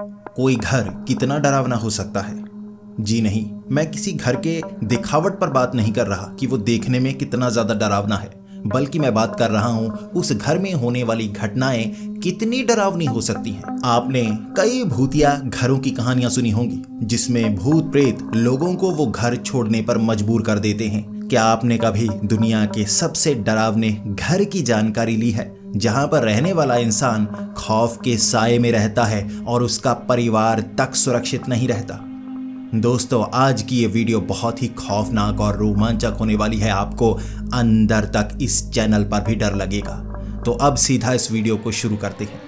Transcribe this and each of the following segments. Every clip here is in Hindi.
कोई घर कितना डरावना हो सकता है? जी नहीं, मैं किसी घर के दिखावट पर बात नहीं कर रहा कि वो देखने में कितना ज्यादा डरावना है, बल्कि मैं बात कर रहा हूं उस घर में होने वाली घटनाएं कितनी डरावनी हो सकती हैं। आपने कई भूतिया घरों की कहानियां सुनी होंगी जिसमें भूत प्रेत लोगों को वो घर छोड़ने पर मजबूर कर देते हैं। क्या आपने कभी दुनिया के सबसे डरावने घर की जानकारी ली है, जहां पर रहने वाला इंसान खौफ के साए में रहता है और उसका परिवार तक सुरक्षित नहीं रहता? दोस्तों, आज की ये वीडियो बहुत ही खौफनाक और रोमांचक होने वाली है। आपको अंदर तक इस चैनल पर भी डर लगेगा। तो अब सीधा इस वीडियो को शुरू करते हैं।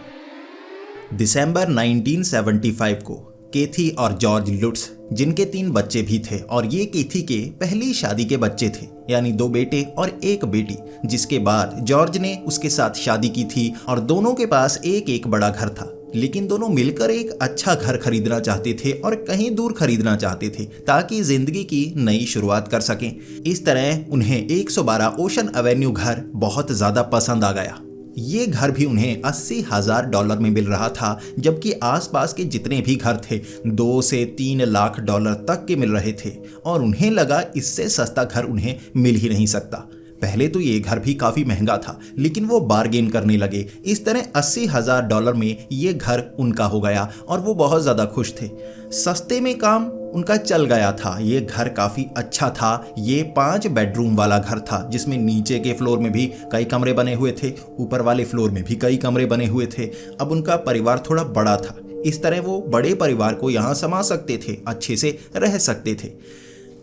दिसंबर 1975 को केथी और जॉर्ज लुट्स, जिनके 3 बच्चे भी थे, और ये केथी के पहली शादी के बच्चे थे, यानी 2 बेटे और 1 बेटी, जिसके बाद जॉर्ज ने उसके साथ शादी की थी और दोनों के पास एक बड़ा घर था। लेकिन दोनों मिलकर एक अच्छा घर खरीदना चाहते थे और कहीं दूर खरीदना चाहते थे ताकि जिंदगी की नई शुरुआत कर सकें। इस तरह उन्हें 112 ओशन एवेन्यू घर बहुत ज्यादा पसंद आ गया। ये घर भी उन्हें $80,000 में मिल रहा था, जबकि आसपास के जितने भी घर थे 2 से 3 लाख डॉलर तक के मिल रहे थे और उन्हें लगा इससे सस्ता घर उन्हें मिल ही नहीं सकता। पहले तो ये घर भी काफी महंगा था, लेकिन वो बार्गेन करने लगे। इस तरह $80,000 में ये घर उनका हो गया और वो बहुत ज्यादा खुश थे। सस्ते में काम उनका चल गया था। ये घर काफी अच्छा था। ये 5 बेडरूम वाला घर था, जिसमें नीचे के फ्लोर में भी कई कमरे बने हुए थे, ऊपर वाले फ्लोर में भी कई कमरे बने हुए थे। अब उनका परिवार थोड़ा बड़ा था, इस तरह वो बड़े परिवार को यहाँ समा सकते थे, अच्छे से रह सकते थे।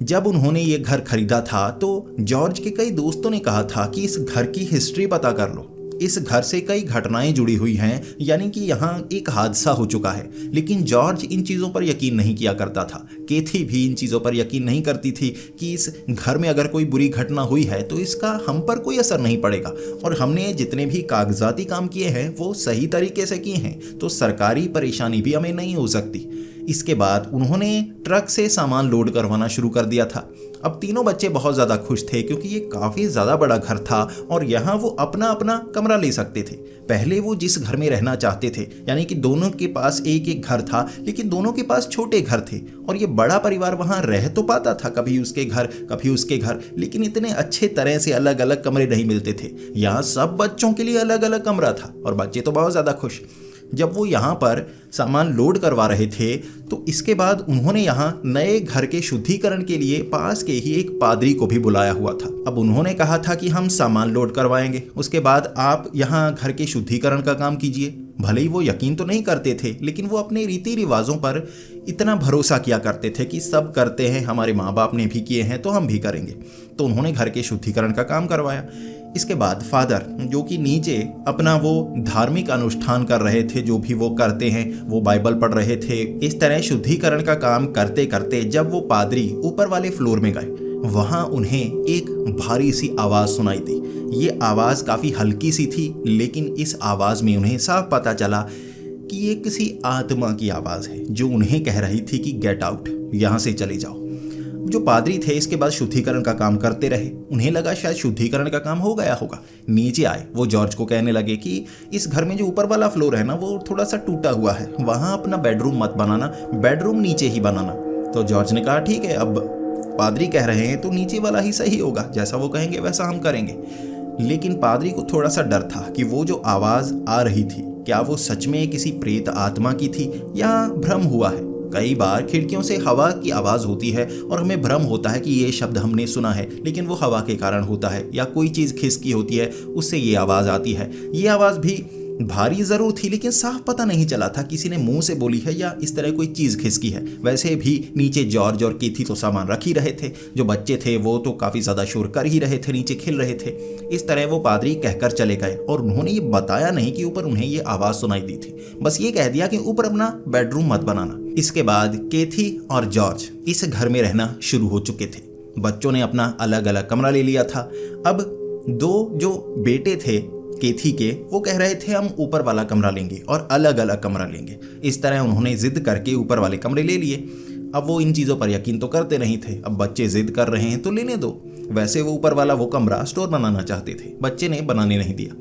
जब उन्होंने ये घर खरीदा था तो जॉर्ज के कई दोस्तों ने कहा था कि इस घर की हिस्ट्री पता कर लो, इस घर से कई घटनाएं जुड़ी हुई हैं, यानी कि यहाँ एक हादसा हो चुका है। लेकिन जॉर्ज इन चीज़ों पर यकीन नहीं किया करता था। केथी भी इन चीज़ों पर यकीन नहीं करती थी कि इस घर में अगर कोई बुरी घटना हुई है तो इसका हम पर कोई असर नहीं पड़ेगा, और हमने जितने भी कागजाती काम किए हैं वो सही तरीके से किए हैं, तो सरकारी परेशानी भी हमें नहीं हो सकती। इसके बाद उन्होंने ट्रक से सामान लोड करवाना शुरू कर दिया था। अब तीनों बच्चे बहुत ज़्यादा खुश थे क्योंकि ये काफ़ी ज़्यादा बड़ा घर था और यहाँ वो अपना अपना कमरा ले सकते थे। पहले वो जिस घर में रहना चाहते थे, यानी कि दोनों के पास एक घर था, लेकिन दोनों के पास छोटे घर थे और ये बड़ा परिवार वहाँ रह तो पाता था, कभी उसके घर कभी उसके घर, लेकिन इतने अच्छे तरह से अलग अलग कमरे नहीं मिलते थे। यहाँ सब बच्चों के लिए अलग अलग कमरा था और बच्चे तो बहुत ज़्यादा खुश। जब वो यहाँ पर सामान लोड करवा रहे थे तो इसके बाद उन्होंने यहाँ नए घर के शुद्धिकरण के लिए पास के ही एक पादरी को भी बुलाया हुआ था। अब उन्होंने कहा था कि हम सामान लोड करवाएंगे, उसके बाद आप यहाँ घर के शुद्धिकरण का काम कीजिए। भले ही वो यकीन तो नहीं करते थे, लेकिन वो अपने रीति रिवाजों पर इतना भरोसा किया करते थे कि सब करते हैं, हमारे माँ बाप ने भी किए हैं तो हम भी करेंगे। तो उन्होंने घर के शुद्धिकरण का काम करवाया। इसके बाद फादर, जो कि नीचे अपना वो धार्मिक अनुष्ठान कर रहे थे, जो भी वो करते हैं, वो बाइबल पढ़ रहे थे। इस तरह शुद्धिकरण का काम करते करते जब वो पादरी ऊपर वाले फ्लोर में गए, वहां उन्हें एक भारी सी आवाज सुनाई दी। ये आवाज काफी हल्की सी थी, लेकिन इस आवाज में उन्हें साफ पता चला कि ये किसी आत्मा की आवाज है जो उन्हें कह रही थी कि गेट आउट, यहां से चले जाओ। जो पादरी थे इसके बाद शुद्धिकरण का काम करते रहे। उन्हें लगा शायद शुद्धिकरण का काम हो गया होगा। नीचे आए, वो जॉर्ज को कहने लगे कि इस घर में जो ऊपर वाला फ्लोर है ना, वो थोड़ा सा टूटा हुआ है, वहां अपना बेडरूम मत बनाना, बेडरूम नीचे ही बनाना। तो जॉर्ज ने कहा ठीक है, अब पादरी कह रहे हैं तो नीचे वाला ही सही होगा, जैसा वो कहेंगे वैसा हम करेंगे। लेकिन पादरी को थोड़ा सा डर था कि वो जो आवाज आ रही थी, क्या वो सच में किसी प्रेत आत्मा की थी या भ्रम हुआ है। कई बार खिड़कियों से हवा की आवाज होती है और हमें भ्रम होता है कि ये शब्द हमने सुना है, लेकिन वो हवा के कारण होता है, या कोई चीज खिसकी होती है उससे ये आवाज आती है। ये आवाज भी भारी जरूर थी, लेकिन साफ पता नहीं चला था किसी ने मुंह से बोली है या इस तरह कोई चीज खिसकी है। वैसे भी नीचे जॉर्ज और केथी तो सामान रख ही रहे थे, जो बच्चे थे वो तो काफी ज्यादा शोर कर ही रहे थे, नीचे खेल रहे थे। इस तरह वो पादरी कहकर चले गए और उन्होंने ये बताया नहीं कि ऊपर उन्हें ये आवाज सुनाई दी थी, बस ये कह दिया कि ऊपर अपना बेडरूम मत बनाना। इसके बाद केथी और जॉर्ज इस घर में रहना शुरू हो चुके थे। बच्चों ने अपना अलग अलग कमरा ले लिया था। अब 2 जो बेटे थे केथी के, वो कह रहे थे हम ऊपर वाला कमरा लेंगे और अलग अलग कमरा लेंगे। इस तरह उन्होंने जिद करके ऊपर वाले कमरे ले लिए। अब वो इन चीज़ों पर यकीन तो करते नहीं थे। अब बच्चे जिद कर रहे हैं तो लेने दो। वैसे वो ऊपर वाला वो कमरा स्टोर बनाना चाहते थे, बच्चे ने बनाने नहीं दिया।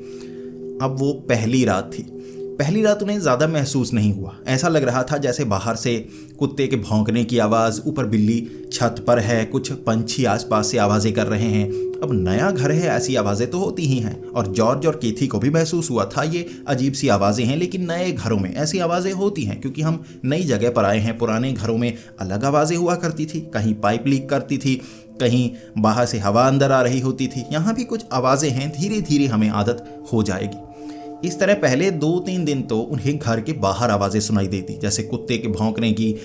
अब वो पहली रात थी। पहली रात उन्हें ज़्यादा महसूस नहीं हुआ। ऐसा लग रहा था जैसे बाहर से कुत्ते के भौंकने की आवाज़, ऊपर बिल्ली छत पर है, कुछ पंछी आसपास से आवाज़ें कर रहे हैं। अब नया घर है, ऐसी आवाज़ें तो होती ही हैं और जॉर्ज और केथी को भी महसूस हुआ था ये अजीब सी आवाज़ें हैं, लेकिन नए घरों में ऐसी आवाज़ें होती हैं क्योंकि हम नई जगह पर आए हैं। पुराने घरों में अलग आवाज़ें हुआ करती थी, कहीं पाइप लीक करती थी, कहीं बाहर से हवा अंदर आ रही होती थी। यहाँ भी कुछ आवाज़ें हैं, धीरे धीरे हमें आदत हो जाएगी। इस तरह पहले 2-3 दिन तो उन्हें घर के बाहर आवाज़ें सुनाई देती, जैसे कुत्ते के भौंकने की।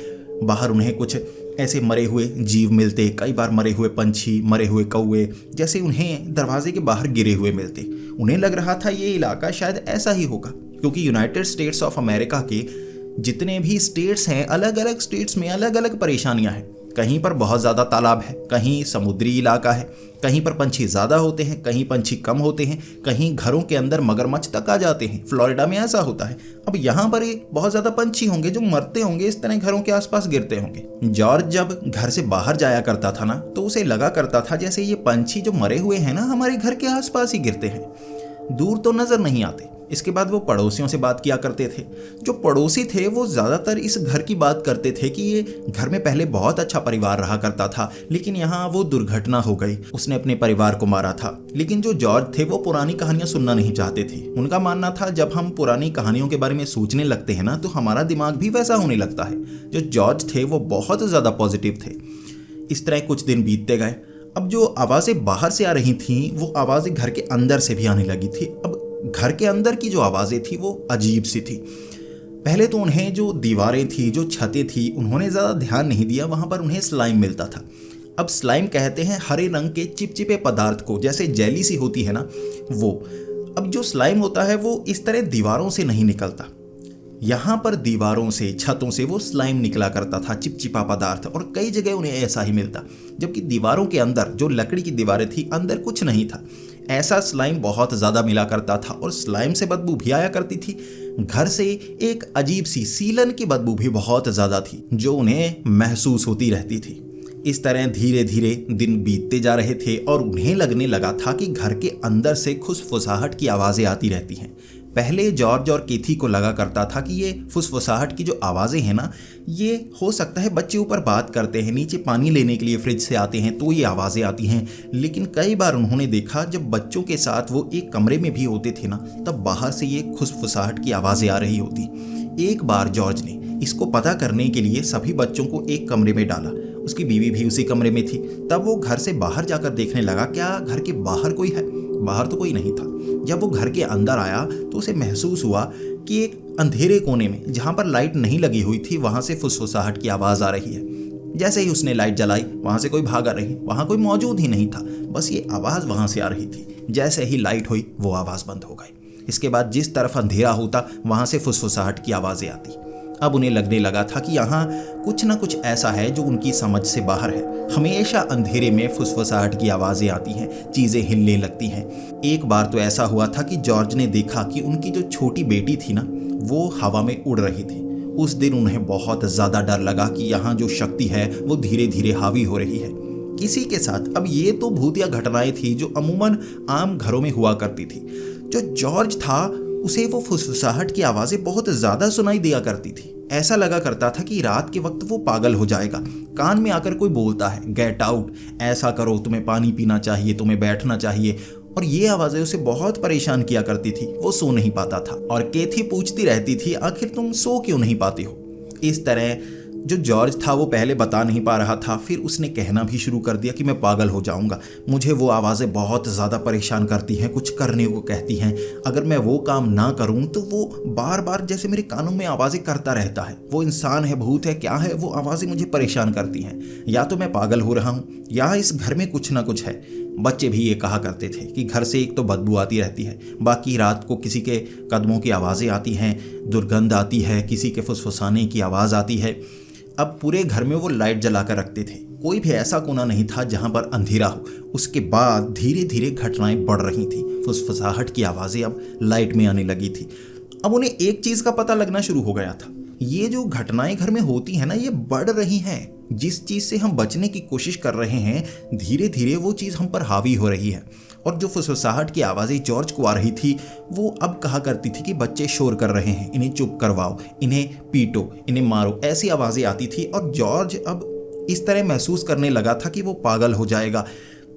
बाहर उन्हें कुछ ऐसे मरे हुए जीव मिलते, कई बार मरे हुए पंछी, मरे हुए कौवे जैसे उन्हें दरवाजे के बाहर गिरे हुए मिलते। उन्हें लग रहा था ये इलाका शायद ऐसा ही होगा, क्योंकि यूनाइटेड स्टेट्स ऑफ अमेरिका के जितने भी स्टेट्स हैं, अलग अलग स्टेट्स में अलग अलग परेशानियां हैं। कहीं पर बहुत ज़्यादा तालाब है, कहीं समुद्री इलाका है, कहीं पर पंछी ज़्यादा होते हैं, कहीं पंछी कम होते हैं, कहीं घरों के अंदर मगरमच्छ तक आ जाते हैं। फ्लोरिडा में ऐसा होता है। अब यहाँ पर बहुत ज़्यादा पंछी होंगे जो मरते होंगे, इस तरह घरों के आसपास गिरते होंगे। जॉर्ज जब घर से बाहर जाया करता था ना, तो उसे लगा करता था जैसे ये पंछी जो मरे हुए हैं ना, हमारे घर के आसपास ही गिरते हैं, दूर तो नज़र नहीं आते। इसके बाद वो पड़ोसियों से बात किया करते थे। जो पड़ोसी थे वो ज़्यादातर इस घर की बात करते थे कि ये घर में पहले बहुत अच्छा परिवार रहा करता था, लेकिन यहाँ वो दुर्घटना हो गई, उसने अपने परिवार को मारा था। लेकिन जो जॉर्ज थे वो पुरानी कहानियाँ सुनना नहीं चाहते थे। उनका मानना था जब हम पुरानी कहानियों के बारे में सोचने लगते हैं ना, तो हमारा दिमाग भी वैसा होने लगता है। जो जॉर्ज थे वो बहुत ज़्यादा पॉजिटिव थे। इस तरह कुछ दिन बीतते गए। अब जो आवाज़ें बाहर से आ रही थीं, वो आवाज़ें घर के अंदर से भी आने लगी थी। अब घर के अंदर की जो आवाज़ें थी वो अजीब सी थी। पहले तो उन्हें जो दीवारें थी, जो छतें थी, उन्होंने ज़्यादा ध्यान नहीं दिया। वहाँ पर उन्हें स्लाइम मिलता था। अब स्लाइम कहते हैं हरे रंग के चिपचिपे पदार्थ को, जैसे जेली सी होती है ना वो। अब जो स्लाइम होता है वो इस तरह दीवारों से नहीं निकलता। यहाँ पर दीवारों से, छतों से वो स्लाइम निकला करता था, चिपचिपा पदार्थ, और कई जगह उन्हें ऐसा ही मिलता। जबकि दीवारों के अंदर जो लकड़ी की दीवारें थी, अंदर कुछ नहीं था। ऐसा स्लाइम बहुत ज़्यादा मिला करता था और स्लाइम से बदबू भी आया करती थी। घर से एक अजीब सी सीलन की बदबू भी बहुत ज़्यादा थी जो उन्हें महसूस होती रहती थी। इस तरह धीरे धीरे दिन बीतते जा रहे थे और उन्हें लगने लगा था कि घर के अंदर से फुसफुसाहट की आवाज़ें आती रहती हैं। पहले जॉर्ज और केथी को लगा करता था कि ये फुसफुसाहट की जो आवाज़ें हैं ना, ये हो सकता है बच्चे ऊपर बात करते हैं, नीचे पानी लेने के लिए फ्रिज से आते हैं तो ये आवाज़ें आती हैं। लेकिन कई बार उन्होंने देखा जब बच्चों के साथ वो एक कमरे में भी होते थे ना, तब बाहर से ये फुसफुसाहट की आवाज़ें आ रही होती। एक बार जॉर्ज ने इसको पता करने के लिए सभी बच्चों को एक कमरे में डाला। उसकी बीवी भी उसी कमरे में थी। तब वो घर से बाहर जाकर देखने लगा क्या घर के बाहर कोई है। बाहर तो कोई नहीं था। जब वो घर के अंदर आया तो उसे महसूस हुआ कि एक अंधेरे कोने में, जहाँ पर लाइट नहीं लगी हुई थी, वहाँ से फुसफुसाहट की आवाज़ आ रही है। जैसे ही उसने लाइट जलाई, वहाँ से कोई भागा नहीं, वहाँ कोई मौजूद ही नहीं था, बस ये आवाज़ वहाँ से आ रही थी। जैसे ही लाइट हुई वो आवाज़ बंद हो गई। इसके बाद जिस तरफ अंधेरा होता वहाँ से फुसफुसाहट की आवाज़ें आती। अब उन्हें लगने लगा था कि यहाँ कुछ ना कुछ ऐसा है जो उनकी समझ से बाहर है। हमेशा अंधेरे में फुसफुसाहट की आवाज़ें आती हैं, चीज़ें हिलने लगती हैं। एक बार तो ऐसा हुआ था कि जॉर्ज ने देखा कि उनकी जो छोटी बेटी थी ना, वो हवा में उड़ रही थी। उस दिन उन्हें बहुत ज़्यादा डर लगा कि यहाँ जो शक्ति है वो धीरे धीरे हावी हो रही है किसी के साथ। अब ये तो भूतिया घटनाएं थी जो अमूमन आम घरों में हुआ करती थी। जो जॉर्ज था उसे वो फुसफुसाहट की आवाज़ें बहुत ज़्यादा सुनाई दिया करती थी। ऐसा लगा करता था कि रात के वक्त वो पागल हो जाएगा। कान में आकर कोई बोलता है, गेट आउट, ऐसा करो, तुम्हें पानी पीना चाहिए, तुम्हें बैठना चाहिए, और ये आवाज़ें उसे बहुत परेशान किया करती थी। वो सो नहीं पाता था और केथी पूछती रहती थी आखिर तुम सो क्यों नहीं पाते हो। इस तरह जो जॉर्ज था वो पहले बता नहीं पा रहा था, फिर उसने कहना भी शुरू कर दिया कि मैं पागल हो जाऊंगा, मुझे वो आवाज़ें बहुत ज़्यादा परेशान करती हैं, कुछ करने को कहती हैं, अगर मैं वो काम ना करूं तो वो बार बार जैसे मेरे कानों में आवाज़ें करता रहता है। वो इंसान है, भूत है, क्या है, वो आवाज़ें मुझे परेशान करती हैं। या तो मैं पागल हो रहा हूँ या इस घर में कुछ ना कुछ है। बच्चे भी ये कहा करते थे कि घर से एक तो बदबू आती रहती है, बाकी रात को किसी के कदमों की आवाज़ें आती हैं, दुर्गंध आती है, किसी के फुसफुसाने की आवाज़ आती है। अब पूरे घर में वो लाइट जला कर रखते थे, कोई भी ऐसा कोना नहीं था जहां पर अंधेरा हो। उसके बाद धीरे धीरे घटनाएं बढ़ रही थी, फुसफुसाहट की आवाज़ें अब लाइट में आने लगी थी। अब उन्हें एक चीज़ का पता लगना शुरू हो गया था, ये जो घटनाएं घर में होती हैं ना, ये बढ़ रही हैं। जिस चीज़ से हम बचने की कोशिश कर रहे हैं, धीरे धीरे वो चीज़ हम पर हावी हो रही है। और जो फुसफुसाहट की आवाज़ें जॉर्ज को आ रही थी, वो अब कहा करती थी कि बच्चे शोर कर रहे हैं, इन्हें चुप करवाओ, इन्हें पीटो, इन्हें मारो, ऐसी आवाज़ें आती थी। और जॉर्ज अब इस तरह महसूस करने लगा था कि वो पागल हो जाएगा।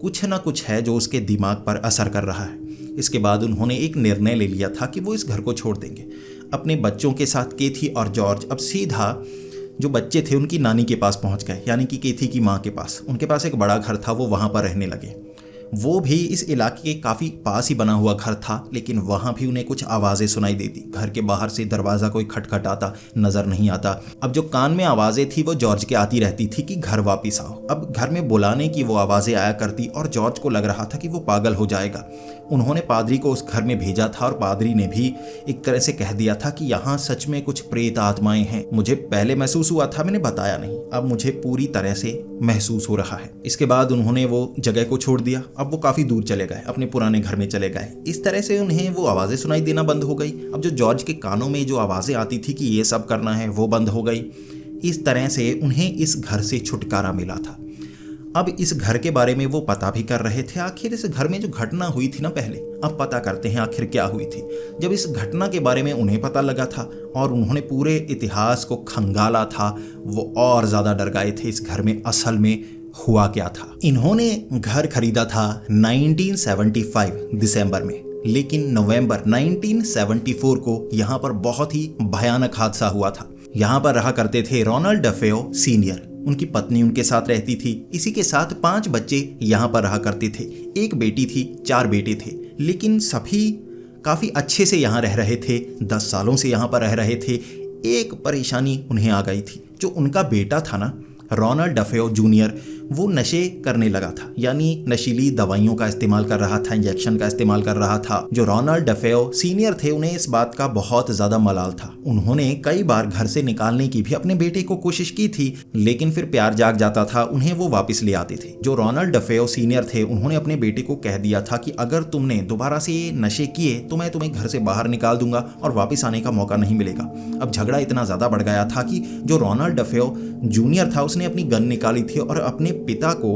कुछ ना कुछ है जो उसके दिमाग पर असर कर रहा है। इसके बाद उन्होंने एक निर्णय ले लिया था कि वो इस घर को छोड़ देंगे। अपने बच्चों के साथ केथी और जॉर्ज अब सीधा जो बच्चे थे उनकी नानी के पास पहुंच गए, यानी कि केथी की माँ के पास। उनके पास एक बड़ा घर था, वो वहाँ पर रहने लगे। वो भी इस इलाके के काफ़ी पास ही बना हुआ घर था, लेकिन वहाँ भी उन्हें कुछ आवाज़ें सुनाई देती। घर के बाहर से दरवाज़ा कोई खटखटाता नज़र नहीं आता। अब जो कान में आवाज़ें थी वो जॉर्ज के आती रहती थी कि घर वापस आओ। अब घर में बुलाने की वो आवाज़ें आया करती और जॉर्ज को लग रहा था कि वो पागल हो जाएगा। उन्होंने पादरी को उस घर में भेजा था और पादरी ने भी एक तरह से कह दिया था कि यहाँ सच में कुछ प्रेत आत्माएं हैं। मुझे पहले महसूस हुआ था, मैंने बताया नहीं, अब मुझे पूरी तरह से महसूस हो रहा है। इसके बाद उन्होंने वो जगह को छोड़ दिया। अब वो काफ़ी दूर चले गए, अपने पुराने घर में चले गए। इस तरह से उन्हें वो आवाज़ें सुनाई देना बंद हो गई। अब जो जॉर्ज के कानों में जो आवाज़ें आती थी कि ये सब करना है, वो बंद हो गई। इस तरह से उन्हें इस घर से छुटकारा मिला था। अब इस घर के बारे में वो पता भी कर रहे थे। आखिर इस घर में जो घटना हुई थी ना पहले, अब पता करते हैं आखिर क्या हुई थी। जब इस घटना के बारे में उन्हें पता लगा था और उन्होंने पूरे इतिहास को खंगाला था, वो और ज़्यादा डर गए थे इस घर में असल में हुआ क्या था। इन्होंने घर खरीदा था 1975 दिसंबर में, लेकिन नवंबर 1974 को यहाँ पर बहुत ही भयानक हादसा हुआ था। यहाँ पर रहा करते थे रोनाल्ड डफेओ सीनियर, उनकी पत्नी उनके साथ रहती थी। इसी के साथ 5 बच्चे यहाँ पर रहा करते थे। एक बेटी थी, 4 बेटे थे, लेकिन सभी काफ़ी अच्छे से यहाँ रह रहे थे। 10 सालों से यहाँ पर रह रहे थे। एक परेशानी उन्हें आ गई थी। जो उनका बेटा था ना, रोनाल्ड डफेओ जूनियर, वो नशे करने लगा था, यानी नशीली दवाइयों का इस्तेमाल कर रहा था, इंजेक्शन का इस्तेमाल कर रहा था। जो रोनाल्ड डफेओ सीनियर थे, उन्हें इस बात का बहुत ज़्यादा मलाल था। उन्होंने कई बार घर से निकालने की भी अपने बेटे को कोशिश की थी, लेकिन फिर प्यार जाग जाता था, उन्हें वो वापस ले आते थे। जो रोनाल्ड डफेओ सीनियर थे, उन्होंने अपने बेटे को कह दिया था कि अगर तुमने दोबारा से ये नशे किए तो मैं तुम्हें घर से बाहर निकाल दूंगा और वापस आने का मौका नहीं मिलेगा। अब झगड़ा इतना ज़्यादा बढ़ गया था कि जो रोनाल्ड डफेओ जूनियर था, उसने अपनी गन निकाली थी और अपने पिता को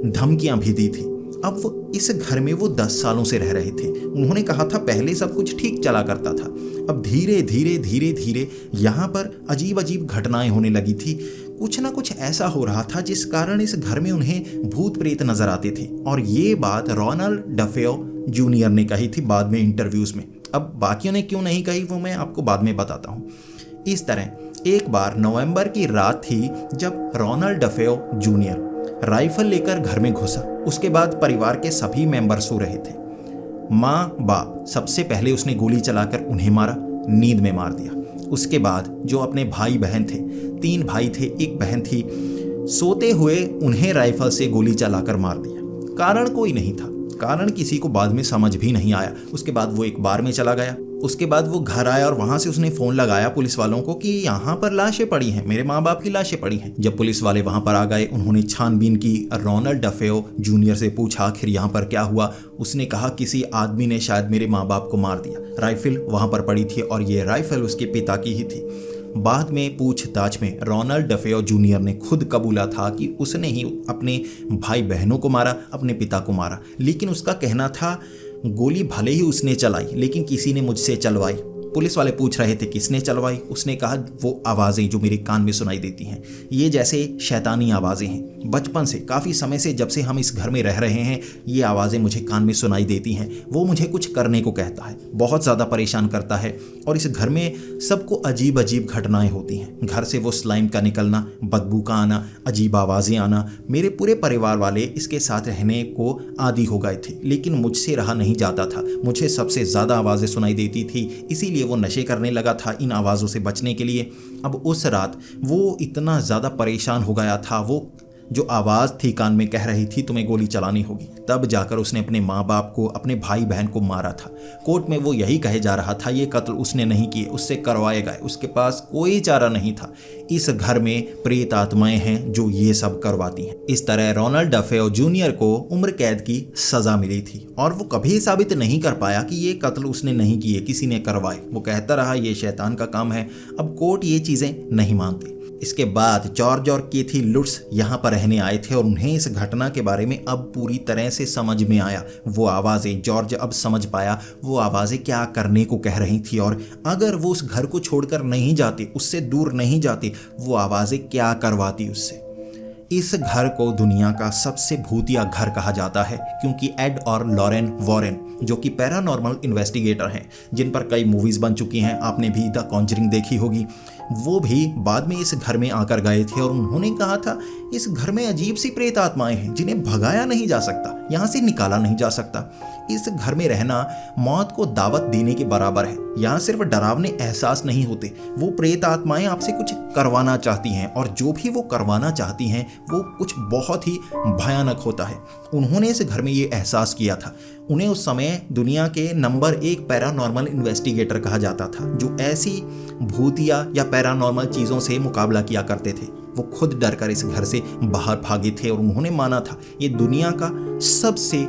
धमकियां भी दी थी। अब वो इस घर में वो 10 सालों से रह रहे थे। उन्होंने कहा था पहले सब कुछ ठीक चला करता था। अब धीरे धीरे धीरे धीरे यहाँ पर अजीब अजीब घटनाएं होने लगी थी। कुछ ना कुछ ऐसा हो रहा था जिस कारण इस घर में उन्हें भूत प्रेत नजर आते थे। और ये बात रोनाल्ड डफेओ जूनियर ने कही थी बाद में इंटरव्यूज में। अब बाकियों ने क्यों नहीं कही वो मैं आपको बाद में बताता हूँ। इस तरह एक बार नवंबर की रात थी जब रोनाल्ड डफेओ जूनियर राइफल लेकर घर में घुसा। उसके बाद परिवार के सभी मेंबर सो रहे थे। माँ बाप, सबसे पहले उसने गोली चलाकर उन्हें मारा, नींद में मार दिया। उसके बाद जो अपने भाई बहन थे, 3 भाई थे, 1 बहन थी, सोते हुए उन्हें राइफल से गोली चलाकर मार दिया। कारण कोई नहीं था, कारण किसी को बाद में समझ भी नहीं आया। उसके बाद वो एक बार में चला गया। उसके बाद वो घर आया और वहाँ से उसने फ़ोन लगाया पुलिस वालों को कि यहाँ पर लाशें पड़ी हैं, मेरे माँ बाप की लाशें पड़ी हैं। जब पुलिस वाले वहाँ पर आ गए, उन्होंने छानबीन की। रोनाल्ड डफेओ जूनियर से पूछा आखिर यहाँ पर क्या हुआ। उसने कहा किसी आदमी ने शायद मेरे माँ बाप को मार दिया। राइफल वहाँ पर पड़ी थी और ये राइफल उसके पिता की ही थी। बाद में पूछताछ में रोनाल्ड डफेओ जूनियर ने खुद कबूला था कि उसने ही अपने भाई बहनों को मारा, अपने पिता को मारा। लेकिन उसका कहना था गोली भले ही उसने चलाई, लेकिन किसी ने मुझसे चलवाई। पुलिस वाले पूछ रहे थे किसने चलवाई। उसने कहा वो आवाज़ें जो मेरे कान में सुनाई देती हैं, ये जैसे शैतानी आवाज़ें हैं। बचपन से, काफ़ी समय से, जब से हम इस घर में रह रहे हैं, ये आवाज़ें मुझे कान में सुनाई देती हैं। वो मुझे कुछ करने को कहता है, बहुत ज़्यादा परेशान करता है। और इस घर में सबको अजीब अजीब घटनाएं होती हैं। घर से वो स्लाइम का निकलना, बदबू का आना, अजीब आवाज़ें आना। मेरे पूरे परिवार वाले इसके साथ रहने को आदी हो गए थे, लेकिन मुझसे रहा नहीं जाता था। मुझे सबसे ज़्यादा आवाज़ें सुनाई देती थी, इसीलिए वो नशे करने लगा था इन आवाज़ों से बचने के लिए। अब उस रात वो इतना ज़्यादा परेशान हो गया था, वो जो आवाज़ थी कान में कह रही थी तुम्हें गोली चलानी होगी, तब जाकर उसने अपने माँ बाप को, अपने भाई बहन को मारा था। कोर्ट में वो यही कहे जा रहा था ये कत्ल उसने नहीं किए, उससे करवाए गए, उसके पास कोई चारा नहीं था। इस घर में प्रेत आत्माएं हैं जो ये सब करवाती हैं। इस तरह रोनाल्ड डफेओ जूनियर को उम्र कैद की सजा मिली थी और वो कभी साबित नहीं कर पाया कि ये कत्ल उसने नहीं किए, किसी ने करवाए। वो कहता रहा ये शैतान का काम है। अब कोर्ट ये चीज़ें नहीं मानती। इसके बाद जॉर्ज और केथी लुट्स यहाँ पर रहने आए थे और उन्हें इस घटना के बारे में अब पूरी तरह से समझ में आया। वो आवाज़ें, जॉर्ज अब समझ पाया वो आवाज़ें क्या करने को कह रही थी और अगर वो उस घर को छोड़कर नहीं जाते, उससे दूर नहीं जाते, वो आवाज़ें क्या करवाती उससे। इस घर को दुनिया का सबसे भूतिया घर कहा जाता है क्योंकि एड और लॉरेन वॉरेन, जो कि पैरानॉर्मल इन्वेस्टिगेटर हैं, जिन पर कई मूवीज़ बन चुकी हैं, आपने भी द कॉन्जरिंग देखी होगी, वो भी बाद में इस घर में आकर गए थे और उन्होंने कहा था इस घर में अजीब सी प्रेत आत्माएं हैं जिन्हें भगाया नहीं जा सकता, यहाँ से निकाला नहीं जा सकता। इस घर में रहना मौत को दावत देने के बराबर है। यहाँ सिर्फ डरावने एहसास नहीं होते, वो प्रेत आत्माएं आपसे कुछ करवाना चाहती हैं और जो भी वो करवाना चाहती हैं वो कुछ बहुत ही भयानक होता है। उन्होंने इस घर में ये एहसास किया था। उन्हें उस समय दुनिया के नंबर 1 पैरानॉर्मल इन्वेस्टिगेटर कहा जाता था, जो ऐसी भूतिया या पैरानॉर्मल चीज़ों से मुकाबला किया करते थे। वो खुद डरकर इस घर से बाहर भागे थे और उन्होंने माना था ये दुनिया का सबसे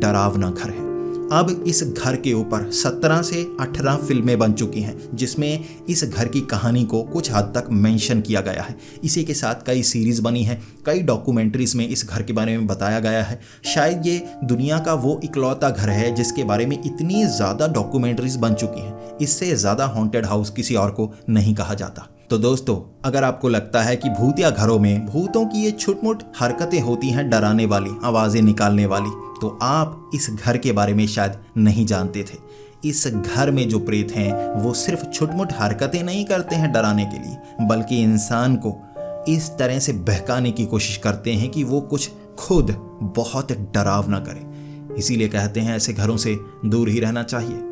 डरावना घर है। अब इस घर के ऊपर 17 से 18 फिल्में बन चुकी हैं जिसमें इस घर की कहानी को कुछ हद तक मेंशन किया गया है। इसी के साथ कई सीरीज़ बनी हैं, कई डॉक्यूमेंट्रीज में इस घर के बारे में बताया गया है। शायद ये दुनिया का वो इकलौता घर है जिसके बारे में इतनी ज़्यादा डॉक्यूमेंट्रीज बन चुकी हैं। इससे ज़्यादा हॉन्टेड हाउस किसी और को नहीं कहा जाता। तो दोस्तों, अगर आपको लगता है कि भूतिया घरों में भूतों की ये छुटमुट हरकतें होती हैं, डराने वाली, आवाज़ें निकालने वाली, तो आप इस घर के बारे में शायद नहीं जानते थे। इस घर में जो प्रेत हैं वो सिर्फ छुटमुट हरकतें नहीं करते हैं डराने के लिए, बल्कि इंसान को इस तरह से बहकाने की कोशिश करते हैं कि वो कुछ खुद बहुत डरावना करे। इसीलिए कहते हैं ऐसे घरों से दूर ही रहना चाहिए।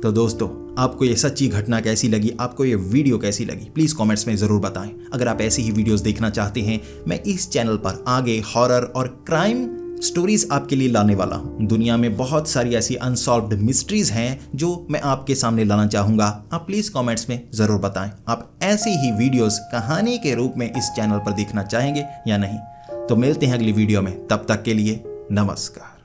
तो दोस्तों, आपको ये सच्ची घटना कैसी लगी, आपको ये वीडियो कैसी लगी, प्लीज़ कमेंट्स में ज़रूर बताएं। अगर आप ऐसी ही वीडियोस देखना चाहते हैं, मैं इस चैनल पर आगे हॉरर और क्राइम स्टोरीज आपके लिए लाने वाला हूं। दुनिया में बहुत सारी ऐसी अनसॉल्व्ड मिस्ट्रीज हैं जो मैं आपके सामने लाना चाहूँगा। आप प्लीज़ कमेंट्स में ज़रूर बताएं आप ऐसी ही वीडियोज़ कहानी के रूप में इस चैनल पर देखना चाहेंगे या नहीं। तो मिलते हैं अगली वीडियो में, तब तक के लिए नमस्कार।